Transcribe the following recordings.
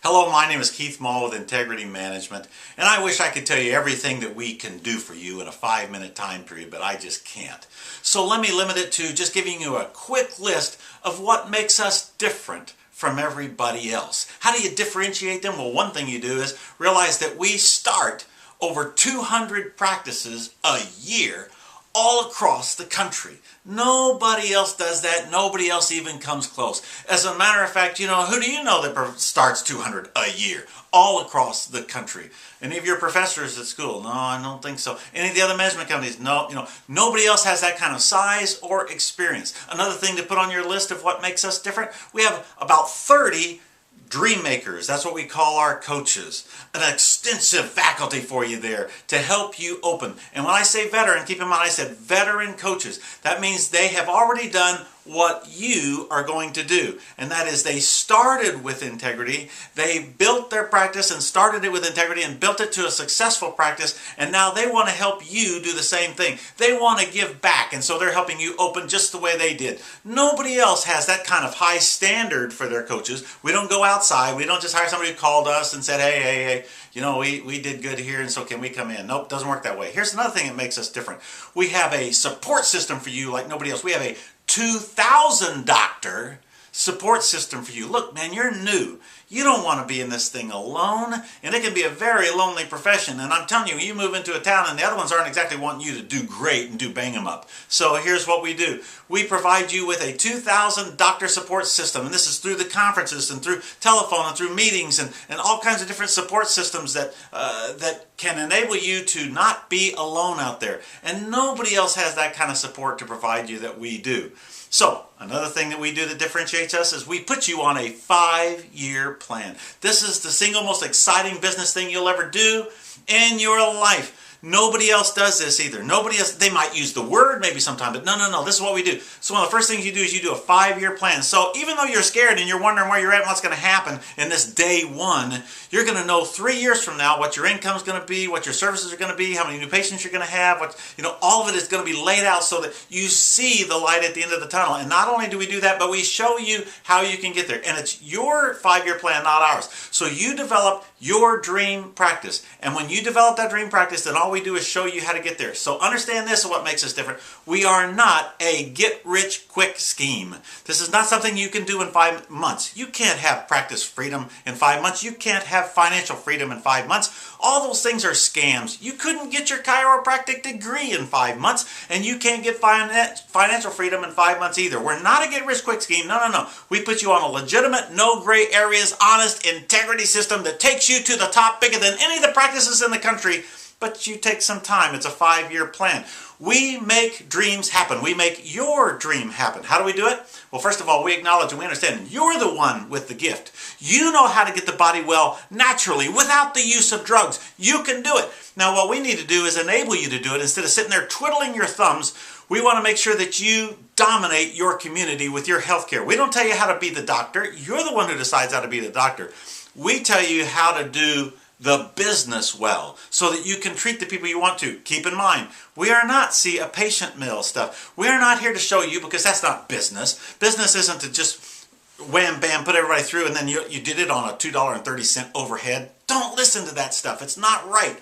Hello, my name is Keith Mall with Integrity Management, and I wish I could tell you everything that we can do for you in a 5-minute time period, but I just can't. So let me limit it to just giving you a quick list of what makes us different from everybody else. How do you differentiate them? Well, one thing you do is realize that we start over 200 practices a year all across the country. Nobody else does that. Nobody else even comes close. As a matter of fact, who do you know that starts 200 a year all across the country? Any of your professors at school? No, I don't think so. Any of the other management companies? No, nobody else has that kind of size or experience. Another thing to put on your list of what makes us different, we have about 30 dream makers. That's what we call our coaches. An extensive faculty for you there to help you open. And when I say veteran, keep in mind I said veteran coaches. That means they have already done what you are going to do. And that is they started with integrity. They built their practice and started it with integrity and built it to a successful practice. And now they want to help you do the same thing. They want to give back. And so they're helping you open just the way they did. Nobody else has that kind of high standard for their coaches. We don't go outside. We don't just hire somebody who called us and said, hey, we did good here, and so can we come in? Nope, doesn't work that way. Here's another thing that makes us different. We have a support system for you like nobody else. We have a 2,000 doctor support system for you. Look, man, you're new. You don't want to be in this thing alone, and it can be a very lonely profession. And I'm telling you, you move into a town and the other ones aren't exactly wanting you to do great and do bang them up. So here's what we do. We provide you with a 2,000 doctor support system, and this is through the conferences and through telephone and through meetings and all kinds of different support systems that can enable you to not be alone out there. And nobody else has that kind of support to provide you that we do. So, another thing that we do that differentiates us is we put you on a 5-year plan. This is the single most exciting business thing you'll ever do in your life. Nobody else does this either. Nobody else, they might use the word maybe sometime, but no, this is what we do. So one of the first things you do is you do a 5-year plan. So even though you're scared and you're wondering where you're at and what's going to happen in this day one, you're going to know 3 years from now what your income is going to be, what your services are going to be, how many new patients you're going to have, all of it is going to be laid out so that you see the light at the end of the tunnel. And not only do we do that, but we show you how you can get there. And it's your 5-year plan, not ours. So you develop your dream practice. And when you develop that dream practice, then all we do is show you how to get there. So understand this is what makes us different. We are not a get-rich-quick scheme. This is not something you can do in 5 months. You can't have practice freedom in 5 months. You can't have financial freedom in 5 months. All those things are scams. You couldn't get your chiropractic degree in 5 months, and you can't get financial freedom in 5 months either. We're not a get-rich-quick scheme. No. We put you on a legitimate, no gray areas, honest integrity system that takes you to the top bigger than any of the practices in the country. But you take some time. It's a 5-year plan. We make dreams happen. We make your dream happen. How do we do it? Well, first of all, we acknowledge and we understand you're the one with the gift. You know how to get the body well naturally without the use of drugs. You can do it. Now, what we need to do is enable you to do it. Instead of sitting there twiddling your thumbs, we want to make sure that you dominate your community with your healthcare. We don't tell you how to be the doctor. You're the one who decides how to be the doctor. We tell you how to do the business well so that you can treat the people you want to. Keep in mind, we are not, a patient mill stuff. We are not here to show you because that's not business. Business isn't to just wham, bam, put everybody through and then you did it on a $2.30 overhead. Don't listen to that stuff. It's not right.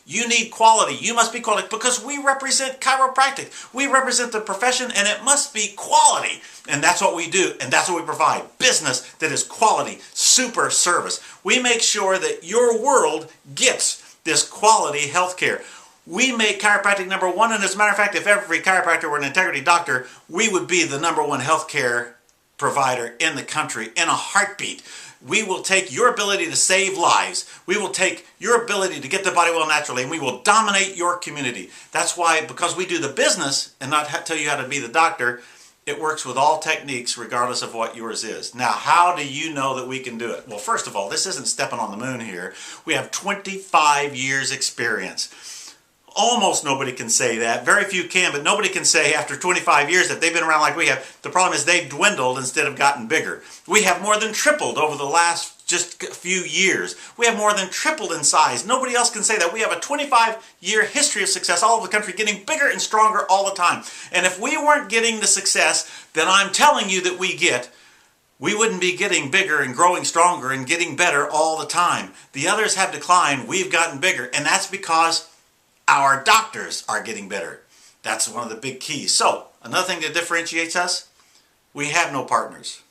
You need quality. You must be quality because we represent chiropractic. We represent the profession and it must be quality. And that's what we do and that's what we provide. Business that is quality, super service. We make sure that your world gets this quality healthcare. We make chiropractic number one, and as a matter of fact, if every chiropractor were an integrity doctor, we would be the number one healthcare provider in the country in a heartbeat. We will take your ability to save lives. We will take your ability to get the body well naturally, and we will dominate your community. That's why, because we do the business and not tell you how to be the doctor, it works with all techniques regardless of what yours is. Now, how do you know that we can do it? Well, first of all, this isn't stepping on the moon here. We have 25 years experience. Almost nobody can say that. Very few can, but nobody can say after 25 years that they've been around like we have. The problem is they've dwindled instead of gotten bigger. We have more than tripled over the last just a few years. We have more than tripled in size. Nobody else can say that. We have a 25-year history of success all over the country, getting bigger and stronger all the time. And if we weren't getting the success that I'm telling you that we get, we wouldn't be getting bigger and growing stronger and getting better all the time. The others have declined, we've gotten bigger, and that's because our doctors are getting better. That's one of the big keys. So, another thing that differentiates us, we have no partners.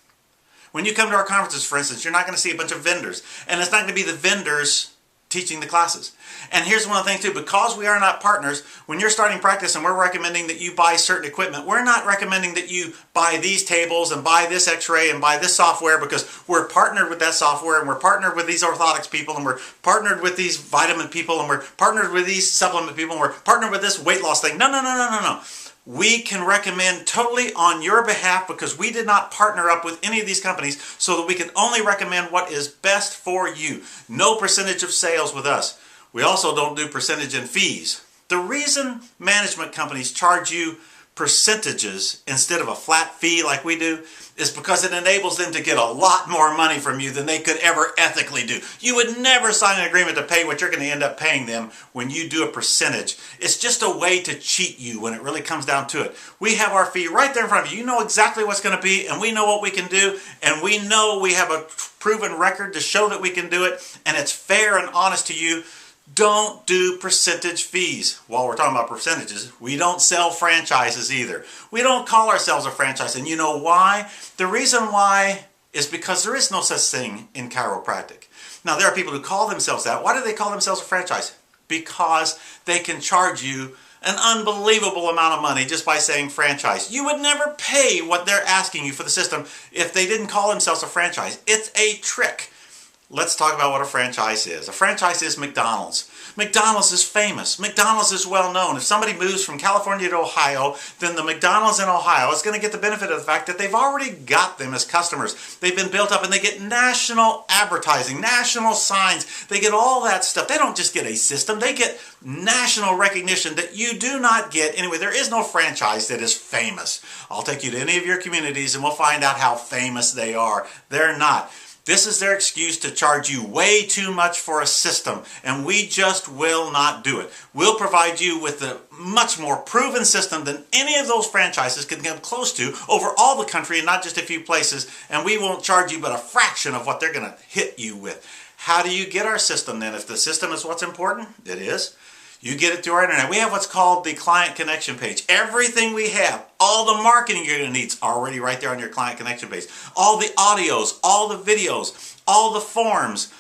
When you come to our conferences, for instance, you're not going to see a bunch of vendors, and it's not going to be the vendors teaching the classes. And here's one of the things too, because we are not partners, when you're starting practice and we're recommending that you buy certain equipment, we're not recommending that you buy these tables and buy this x-ray and buy this software, because we're partnered with that software and we're partnered with these orthotics people and we're partnered with these vitamin people and we're partnered with these supplement people and we're partnered with this weight loss thing. No, no, no, no, no, no. We can recommend totally on your behalf because we did not partner up with any of these companies, so that we can only recommend what is best for you. No percentage of sales with us. We also don't do percentage in fees. The reason management companies charge you percentages instead of a flat fee like we do is because it enables them to get a lot more money from you than they could ever ethically do. You would never sign an agreement to pay what you're going to end up paying them when you do a percentage. It's just a way to cheat you when it really comes down to it. We have our fee right there in front of you. You know exactly what's going to be, and we know what we can do, and we know we have a proven record to show that we can do it, and it's fair and honest to you. Don't do percentage fees. While we're talking about percentages, we don't sell franchises either. We don't call ourselves a franchise. And you know why? The reason why is because there is no such thing in chiropractic. Now, there are people who call themselves that. Why do they call themselves a franchise? Because they can charge you an unbelievable amount of money just by saying franchise. You would never pay what they're asking you for the system if they didn't call themselves a franchise. It's a trick. Let's talk about what a franchise is. A franchise is McDonald's. McDonald's is famous. McDonald's is well known. If somebody moves from California to Ohio, then the McDonald's in Ohio is going to get the benefit of the fact that they've already got them as customers. They've been built up and they get national advertising, national signs. They get all that stuff. They don't just get a system. They get national recognition that you do not get. Anyway, there is no franchise that is famous. I'll take you to any of your communities and we'll find out how famous they are. They're not. This is their excuse to charge you way too much for a system, and we just will not do it. We'll provide you with a much more proven system than any of those franchises can come close to over all the country and not just a few places, and we won't charge you but a fraction of what they're going to hit you with. How do you get our system then? If the system is what's important, it is. You get it through our internet. We have what's called the client connection page. Everything we have, all the marketing you're going to need is already right there on your client connection page. All the audios, all the videos, all the forms,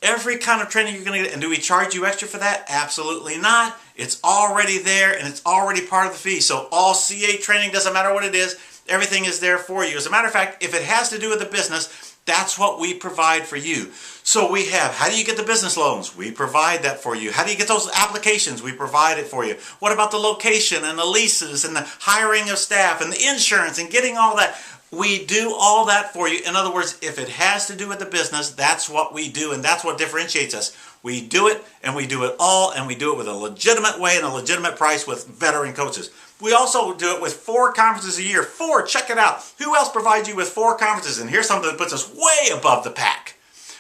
every kind of training you're going to get. And do we charge you extra for that? Absolutely not. It's already there and it's already part of the fee. So all CA training, doesn't matter what it is, everything is there for you. As a matter of fact, if it has to do with the business, that's what we provide for you. So we have, how do you get the business loans? We provide that for you. How do you get those applications? We provide it for you. What about the location and the leases and the hiring of staff and the insurance and getting all that? We do all that for you. In other words, if it has to do with the business, that's what we do, and that's what differentiates us. We do it, and we do it all, and we do it with a legitimate way and a legitimate price with veteran coaches. We also do it with 4 conferences a year. 4, check it out. Who else provides you with 4 conferences? And here's something that puts us way above the pack.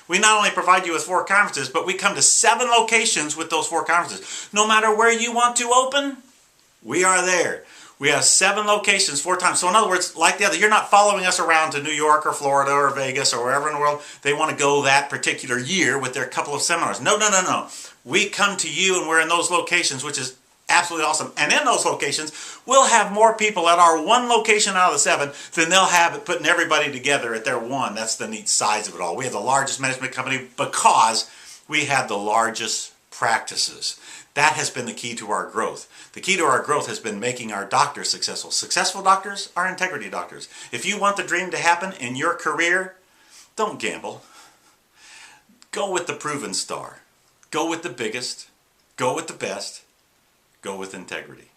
We not only provide you with 4 conferences, but we come to 7 locations with those 4 conferences. No matter where you want to open, we are there. We have 7 locations 4 times. So in other words, like the other, you're not following us around to New York or Florida or Vegas or wherever in the world they want to go that particular year with their couple of seminars. No, no, no, no. We come to you and we're in those locations, which is absolutely awesome. And in those locations, we'll have more people at our 1 location out of the 7 than they'll have at putting everybody together at their 1. That's the neat size of it all. We have the largest management company because we have the largest practices. That has been the key to our growth. The key to our growth has been making our doctors successful. Successful doctors are integrity doctors. If you want the dream to happen in your career, don't gamble. Go with the proven star. Go with the biggest. Go with the best. Go with integrity.